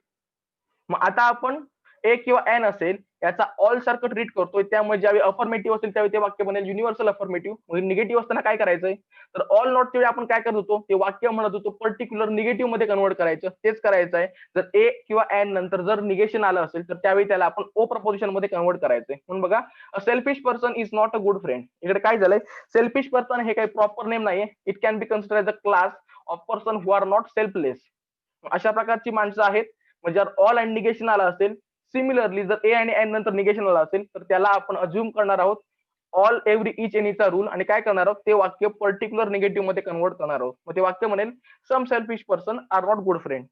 [SPEAKER 1] मग आता आपण ए किंवा एन असेल याचा ऑल सारखं ट्रीट करतोय, त्यामुळे ज्यावेळी अफर्मेटिव्ह असेल त्यावेळी ते वाक्य बनेल युनिव्हर्सल अफर्मेटिव्ह. म्हणजे निगेटिव्ह असताना काय करायचंय, तर ऑल नॉट वेळी आपण काय करत होतो, ते वाक्य म्हणत होतो पर्टिक्युलर निगेटिव्ह मध्ये कन्वर्ट करायचं. तेच करायचं आहे. जर ए किंवा एन नंतर जर निगेशन आलं असेल तर त्यावेळी त्याला आपण ओ प्रपोजिशन मध्ये कन्वर्ट करायचंय. म्हणून बघा, a selfish person is not a good friend. इकडे काय झालंय, सेल्फिश पर्सन हे काही प्रॉपर नेम नाहीये. It can be consider as a class of person who are not selfless. अशा प्रकारची माणसं आहेत. म्हणजे जर ऑल अँड निगेशन आलं असेल, सिमिलरली जर ए आणि एन नंतर निगेशन आलं असेल तर त्याला आपण अज्युम करणार आहोत ऑल एव्हरी इच एनीचा रूल आणि काय करणार आहोत, ते वाक्य पर्टिक्युलर निगेटिव्ह मध्ये कन्वर्ट करणार आहोत. मग ते वाक्य म्हणेल some selfish person are not good friend.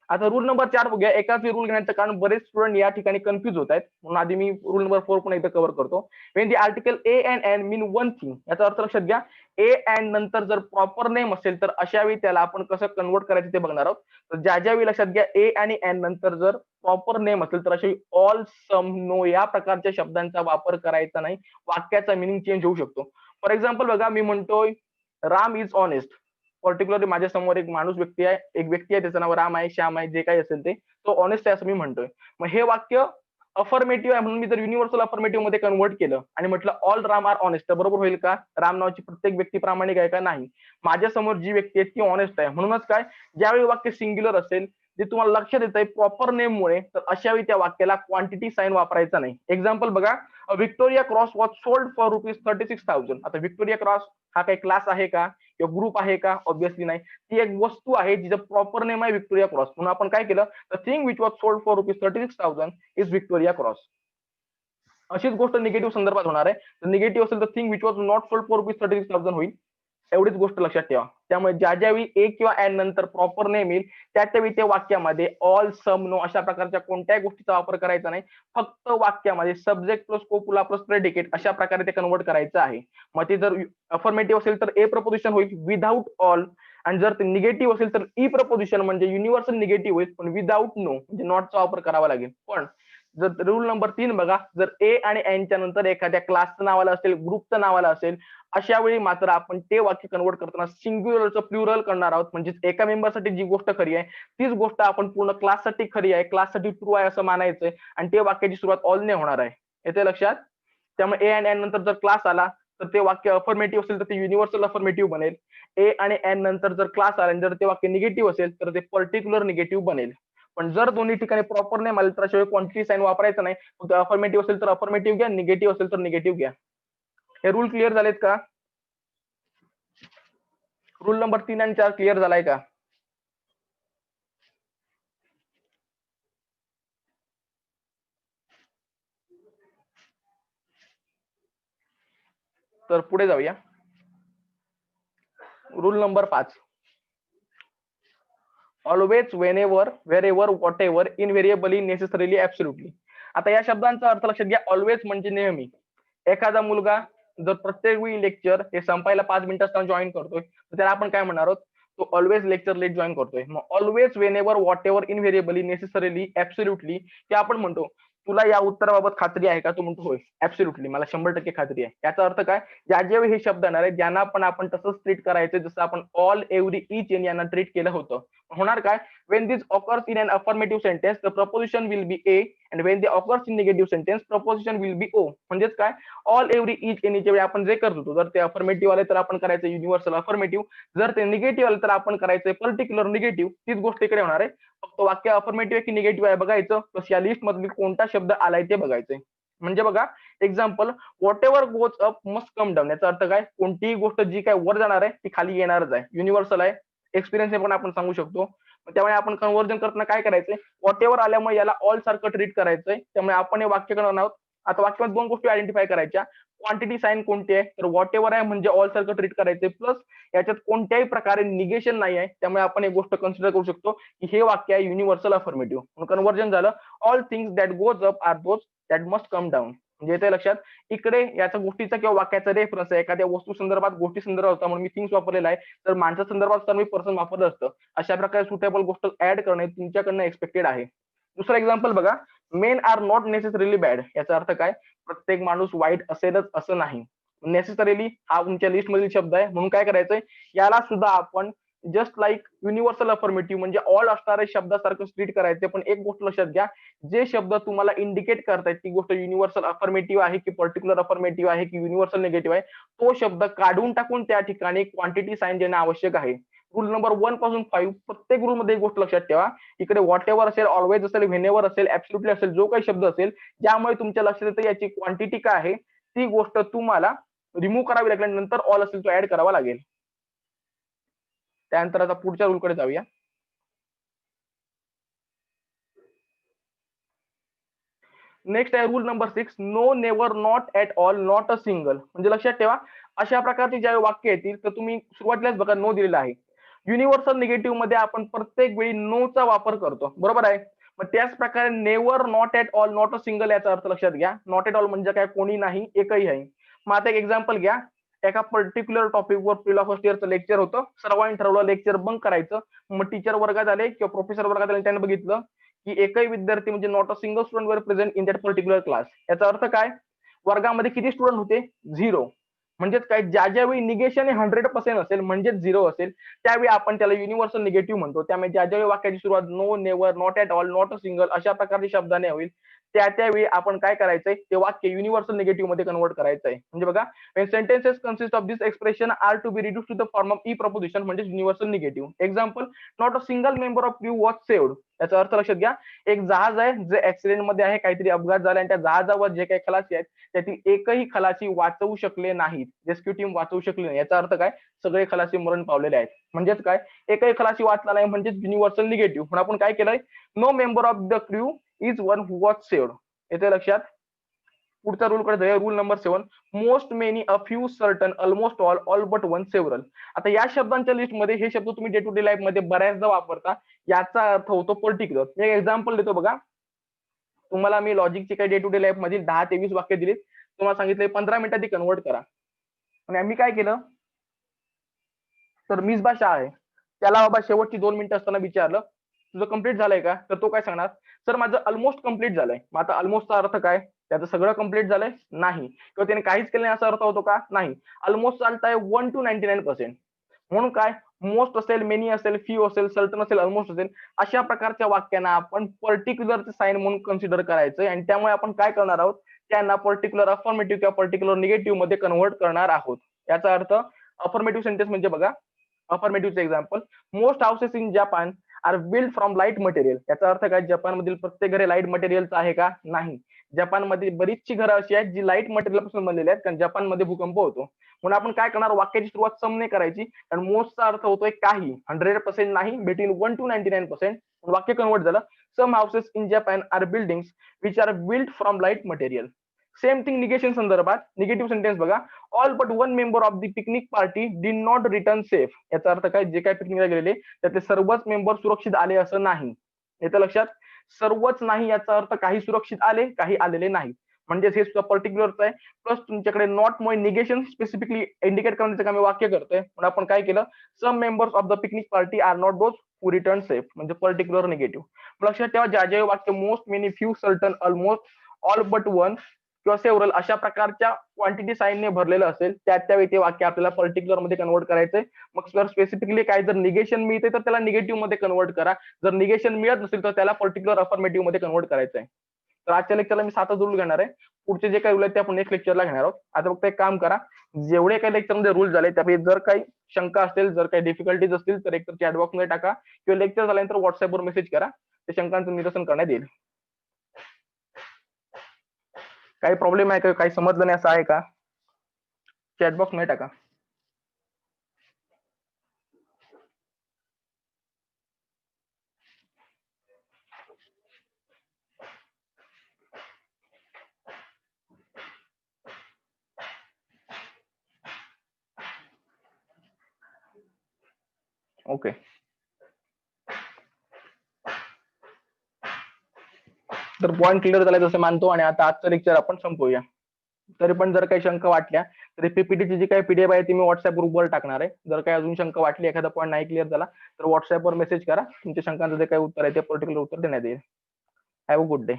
[SPEAKER 1] आता रूल नंबर 4 बघूया. एकाच रूल घेण्याचं कारण बरेच स्टुडंट या ठिकाणी कन्फ्युज होत आहेत, म्हणून आधी मी रूल नंबर 4 पण एकदा कव्हर करतो. When the article A and an mean one thing, याचा अर्थ लक्षात घ्या, ए अँड नंतर जर प्रॉपर नेम असेल तर अशा वेळी त्याला आपण कसं कन्वर्ट करायचं ते बघणार आहोत. तर ज्या वेळी लक्षात घ्या, ए आणि एन नंतर जर प्रॉपर नेम असेल तर अशा ऑल, सम, नो या प्रकारच्या शब्दांचा वापर करायचा नाही. वाक्याचा मिनिंग चेंज होऊ शकतो. फॉर एक्झाम्पल बघा, मी म्हणतोय राम इज ऑनेस्ट. पर्टिक्युलरली माझ्या समोर एक माणूस व्यक्ती आहे, एक व्यक्ती आहे, त्याचं नाव राम आहे, श्याम आहे, जे काही असेल ते, तो ऑनेस्ट आहे असं मी म्हणतोय. मग हे वाक्य अफर्मेटिव्ह आहे म्हणून मी जर युनिव्हर्सल अफर्मेटिव्ह मध्ये कन्वर्ट केलं आणि म्हटलं ऑल राम आर ऑनेस्ट, तर बरोबर होईल का? राम नावाची प्रत्येक व्यक्ती प्रामाणिक आहे का? नाही. माझ्या समोर जी व्यक्ती आहे ती ऑनेस्ट आहे. म्हणूनच काय, ज्यावेळी वाक्य सिंग्युलर असेल, जे तुम्हाला लक्षात येत आहे प्रॉपर नेम मुळे, तर अशा वेळी त्या वाक्याला क्वांटिटी साइन वापरायचा नाही. एक्झाम्पल बघा, Victoria cross was sold for ₹36,000. आता विक्टोरिया क्रॉस हा काही क्लास आहे का किंवा ग्रुप आहे का? ऑब्व्हियसली नाही. ती एक वस्तू आहे जिचं प्रॉपर नेम आहे विक्टोरिया क्रॉस. म्हणून आपण काय केलं, the thing which was sold for ₹36,000 is Victoria cross. अशीच गोष्ट निगेटिव्ह संदर्भात होणार आहे. निगेटिव्ह असेल तर thing which was not sold for ₹36,000 होईल. एवढीच गोष्ट लक्षात ठेवा. त्यामुळे ज्यावेळी ए किंवा एन नंतर प्रॉपर नेम येईल त्यावेळी त्या वाक्यामध्ये ऑल, सम, नो अशा प्रकारच्या कोणत्याही गोष्टीचा वापर करायचा नाही. फक्त वाक्यामध्ये subject plus copula plus predicate अशा प्रकारे ते कन्वर्ट करायचं आहे. मग ते जर अफर्मेटिव्ह असेल तर ए प्रपोजिशन होईल विदाऊट ऑल, आणि जर ते निगेटिव्ह असेल तर ई प्रपोजिशन म्हणजे युनिव्हर्सल निगेटिव्ह होईल, पण विदाऊट नो म्हणजे नॉटचा वापर करावा लागेल. पण जर रूल नंबर 3 बघा, जर ए आणि एनच्या नंतर एखाद्या क्लासचं नाव आलं असेल, ग्रुपचं नाव आलं असेल, अशा वेळी मात्र आपण ते वाक्य कन्वर्ट करताना सिंग्युलरचं प्लुरल करणार आहोत. म्हणजे एका मेंबरसाठी जी गोष्ट खरी आहे तीच गोष्ट आपण पूर्ण क्लाससाठी खरी आहे, क्लाससाठी ट्रू आहे असं मानायचंय आणि ते वाक्याची सुरुवात ऑलने होणार आहे. येते लक्षात? त्यामुळे ए आणि एन नंतर जर क्लास आला तर ते वाक्य अफर्मेटिव्ह असेल तर ते युनिव्हर्सल अफर्मेटिव्ह बनेल. ए आणि एन नंतर जर क्लास आला आणि जर ते वाक्य निगेटिव्ह असेल तर ते पर्टिक्युलर निगेटिव्ह बनेल. पण जर दोन्ही ठिकाणी प्रॉपर नेम आले तर अशा वेळी क्वांटिटी साइन वापरायचं नाही. फक्त अफर्मेटिव्ह असेल तर अफर्मेटिव्ह घ्या, निगेटिव्ह असेल तर निगेटिव्ह घ्या. हे रूल क्लिअर झालेत का? रूल नंबर 3 आणि 4 क्लिअर झालाय का? तर पुढे जाऊया. Rule number 5, always, whenever, wherever, whatever, invariably, necessarily, absolutely. आता या शब्दांचा अर्थ लक्षात घ्या. ऑलवेज म्हणजे नेहमी. एखादा मुलगा जर प्रत्येक वेळी लेक्चर हे संपायला 5 मिनिटांना जॉईन करतोय तर त्याला आपण काय म्हणणार आहोत, तो ऑलवेज लेक्चर लेट जॉईन करतोय. मग always, whenever, whatever, invariably, necessarily, absolutely हे आपण म्हणतो तुला या उत्तराबाबत खात्री आहे का? तो म्हणतो होय, ऍब्सोल्युटली मला 100% खात्री आहे. याचा अर्थ काय, ज्या ज्यावेळी हे शब्द येणार आहेत ज्यांना पण आपण तसंच ट्रीट करायचं जसं आपण ऑल, एव्हरी, इच यांना ट्रीट केलं होतं. होणार काय, when this occurs in an affirmative sentence the proposition will be A and when they occurs in negative sentence proposition will be O. म्हणजेच काय ऑल एव्हरी इच एनीच्या वेळी आपण जे करतो जर ते अफर्मेटिव्ह आले तर आपण करायचं युनिव्हर्सल अफर्मेटिव्ह, जर ते निगेटिव्ह आले तर आपण करायचं पर्टिक्युलर निगेटिव्ह. तीच गोष्ट इकडे होणार आहे. फक्त वाक्य अफर्मेटिव्ह आहे की निगेटिव्ह आहे बघायचं, तसं या लिस्ट मधील कोणता शब्द आलाय ते बघायचंय. म्हणजे बघा example what ever goes up must come down, याचा अर्थ काय कोणतीही गोष्ट जी काय वर जाणार आहे ती खाली येणारच आहे. युनिव्हर्सल आहे, एक्सपिरियन्स पण आपण सांगू शकतो. त्यामुळे आपण कन्व्हर्जन करताना काय करायचंय व्हॉट एव्हर आल्यामुळे याला ऑल सारखं ट्रीट करायचंय. त्यामुळे आपण हे वाक्य करणार आहोत. आता वाक्यात दोन गोष्टी आयडेंटिफाय करायच्या. क्वांटिटी साईन कोणती आहे तर व्हॉट एव्हर आहे म्हणजे ऑल सारखं ट्रीट करायचंय, प्लस याच्यात कोणत्याही प्रकारे निगेशन नाही आहे. त्यामुळे आपण एक गोष्ट कन्सिडर करू शकतो की हे वाक्य आहे युनिव्हर्सल अफर्मेटिव्ह. म्हणून कन्व्हर्जन झालं all things that goes up are those that must come down. म्हणजे येते लक्षात इकडे याचा गोष्टीचा किंवा वाक्याचा रेफरन्स आहे एखाद्या वस्तू संदर्भात गोष्टी संदर्भात होता म्हणून मी थिंग्स वापरलेला आहे, तर माणसा संदर्भात तर मी पर्सन वापरलं असतं. अशा प्रकारे सुटेबल गोष्ट ऍड करणे तुमच्याकडनं एक्सपेक्टेड आहे. दुसरा एक्झाम्पल बघा, men are not necessarily bad. याचा अर्थ काय प्रत्येक माणूस वाईट असेलच असं नाही. नेसेसरीली हा तुमच्या लिस्ट मधील शब्द आहे म्हणून काय करायचंय याला सुद्धा आपण जस्ट लाईक युनिव्हर्सल अफर्मेटिव्ह म्हणजे ऑल असणाऱ्या शब्दासारखं ट्रीट करायचं. पण एक गोष्ट लक्षात घ्या, जे शब्द तुम्हाला इंडिकेट करतायत ती गोष्ट युनिव्हर्सल अफर्मेटिव्ह आहे की पर्टिक्युलर अफर्मेटिव्ह आहे की युनिव्हर्सल निगेटिव्ह आहे, तो शब्द काढून टाकून त्या ठिकाणी क्वांटिटी साईन देणं आवश्यक आहे. रूल नंबर 1 पासून 5 प्रत्येक रूल मध्ये एक गोष्ट लक्षात ठेवा, इकडे व्हॉट एव्हर असेल, ऑलवेज असेल, व्हेनेव्हर असेल, ऍब्सोल्युटली असेल, जो काही शब्द असेल ज्यामुळे तुमच्या लक्षात येतं याची क्वांटिटी काय आहे ती गोष्ट तुम्हाला रिमूव्ह करावी लागेल. नंतर ऑल असेल तो ऍड करावा लागेल. त्यानंतर आता पुढच्या रूलकडे जाऊया. नेक्स्ट आहे rule number 6, no never not at all not a single. म्हणजे लक्षात ठेवा अशा प्रकारचे ज्या वाक्य येतील तर तुम्ही सुरुवातीलाच बघा नो दिलेला आहे. युनिव्हर्सल निगेटिव्ह मध्ये आपण प्रत्येक वेळी नो चा वापर करतो बरोबर आहे. मग त्याच प्रकारे never not at all not a single याचा अर्थ लक्षात घ्या. नॉट ऍट ऑल म्हणजे काय कोणी नाही एकही आहे. मग आता एक एक्झाम्पल घ्या, एका पर्टिक्युलर टॉपिकवर पहिला फर्स्ट इयरचं लेक्चर होतं, सर्वांनी ठरवलं लेक्चर बंक करायचं. मग टीचर वर्गात आले किंवा प्रोफेसर वर्गात आले त्याने बघितलं की एकही विद्यार्थी म्हणजे नॉट अ सिंगल स्टुडंट वर present in that particular class. याचा अर्थ काय वर्गामध्ये किती स्टुडंट होते 0. म्हणजेच काय ज्या ज्यावेळी निगेशन हे 100% असेल म्हणजेच 0 असेल त्यावेळी आपण त्याला युनिव्हर्सल निगेटिव्ह म्हणतो. त्यामुळे ज्या ज्यावेळी वाक्याची सुरुवात no never not at all not a single अशा प्रकारच्या शब्दाने होईल त्यावेळी आपण काय करायचंय ते वाक्य युनिव्हर्सल निगेटिव्ह मध्ये कन्वर्ट करायचंय. म्हणजे बघा when sentences consist of this expression are to be reduced to the form of e proposition म्हणजे universal negative. Example not a single member of crew was saved. याचा अर्थ लक्षात घ्या एक जहाज आहे जे ऍक्सिडेंट मध्ये आहे, काहीतरी अपघात झाला आणि त्या जहाजावर जे काही खलासी आहेत त्यातील एकही खलासी वाचवू शकले नाहीत, रेस्क्यू टीम वाचवू शकली नाही. याचा अर्थ काय सगळे खलासी मरण पावलेले आहेत. म्हणजेच काय एकही खलासी वाचला नाही म्हणजेच युनिव्हर्सल निगेटिव्ह. म्हणून आपण काय केलंय no member of the crew is one who was saved. येते लक्षात. पुढचा रूल कडे जाऊया. Rule number 7, most many a few certain almost all all but one several. आता या शब्दांच्या लिस्टमध्ये हे शब्द तुम्ही डे टू डे लाईफ मध्ये बऱ्याचदा वापरता. याचा अर्थ होतो पर्टिक्युलर. एक एक्झाम्पल देतो बघा, तुम्हाला मी लॉजिकची काही डे टू डे लाईफ मधील 10 ते 20 वाक्य दिलीत, तुम्हाला सांगितले 15 मिनिटात ती कन्वर्ट करा. आणि आम्ही काय केलं तर मीच भाषा आहे त्याला बाबा शेवटची 2 मिनिटं असताना विचारलं तुझं कंप्लीट झालंय का, तर तो काय सांगणार सर माझं ऑलमोस्ट कंप्लीट झालंय. मग आता ऑलमोस्टचा अर्थ काय त्याचं सगळं कंप्लीट झालंय नाही, किंवा त्याने काहीच केलं नाही असा अर्थ होतो का नाही. ऑलमोस्ट चालताय 1 to 99%. म्हणून काय मोस्ट असेल, मेनी असेल, फ्यू असेल, सर्टन असेल, ऑलमोस्ट असेल अशा प्रकारच्या वाक्यांना आपण पर्टिक्युलरचे साईन म्हणून कन्सिडर करायचंय. आणि त्यामुळे आपण काय करणार आहोत त्यांना पर्टिक्युलर अफर्मेटिव्ह किंवा पर्टिक्युलर निगेटिव्ह मध्ये कन्वर्ट करणार आहोत. याचा अर्थ अफर्मेटिव्ह सेंटेन्स म्हणजे बघा अफर्मेटिव्हचं example most houses in Japan are build from light material. याचा अर्थ काय जपानमधील प्रत्येक घरे लाईट मटेरियलचं आहे का नाही. जपानमध्ये बरीचशी घरं अशी आहेत जी लाईट मटेरियल पासून बनलेली आहेत कारण जपानमध्ये भूकंप होतो. म्हणून आपण काय करणार वाक्याची सुरुवात सम नाही करायची कारण मोस्टचा अर्थ होतोय काही 100% नाही बिटवीन 1 to 99%. वाक्य कन्वर्ट झालं some houses in Japan are buildings which are build from light material. Same thing negation संदर्भात निगेटिव्ह सेंटेन्स बघा all but one member of the picnic party did not return safe. याचा अर्थ काय जे काय पिकनिकला गेलेले त्यातले सर्वच मेंबर सुरक्षित आले असं नाही. येतं लक्षात सर्वच नाही याचा अर्थ काही सुरक्षित आले काही आलेले नाही. म्हणजेच हे सुद्धा पर्टिक्युलरच आहे. प्लस तुमच्याकडे नॉट मुळे निगेशन स्पेसिफिकली इंडिकेट करण्याचं काम वाक्य करतोय. म्हणून आपण काय केलं some members of the picnic party are not those who return safe म्हणजे पर्टिक्युलर निगेटिव्ह. लक्षात ठेवा ज्या ज्या वाक्य most many few certain almost all but one किंवा सेव्हरल अशा प्रकारच्या क्वांटिटी साईनने भरलेलं असेल त्या ते वाक्य आपल्याला पर्टिक्युलर मध्ये कन्वर्ट करायचंय. मग सर स्पेसिफिकली काय जर निगेशन मिळते तर त्याला निगेटिव्ह मध्ये कन्वर्ट करा. जर निगेशन मिळत नसेल तर त्याला पर्टिक्युलर अफर्मेटिव्ह मध्ये कन्वर्ट करायचंय. तर आजच्या लेक्चरला मी 7च रूल घेणार आहे. पुढचे जे काही रूल आहेत ते आपण नेक्स्ट लेक्चरला घेणार आहोत. आता फक्त एक काम करा, जेवढे काही लेक्चरमध्ये रूल झाले त्यापैकी जर काही शंका असतील, जर काही डिफिकल्टीज असतील तर एकतर चॅट बॉक्समध्ये टाका किंवा लेक्चर झाल्यानंतर व्हॉट्सअपवर मेसेज करा. ते शंकांचं निरसन करण्यात येईल. काही प्रॉब्लेम आहे का, काही समजलं नाही असं आहे का? चॅट बॉक्स मध्ये टाका. ओके. तर पॉईंट क्लिअर झालाय जसं मानतो आणि आता आजचं लेक्चर आपण संपवूया. तरी पण जर काही शंका वाटल्या तर पीपीटीची जी काही पीडीएफ आहे ती मी व्हॉट्सअप ग्रुपवर टाकणार आहे. जर काही अजून शंका वाटली, एखादा पॉईंट नाही क्लिअर झाला तर व्हॉट्सअपवर मेसेज करा. तुमच्या शंकांचं जे काही उत्तर आहे ते पर्टिक्युलर उत्तर देण्यात येईल. Have a good day.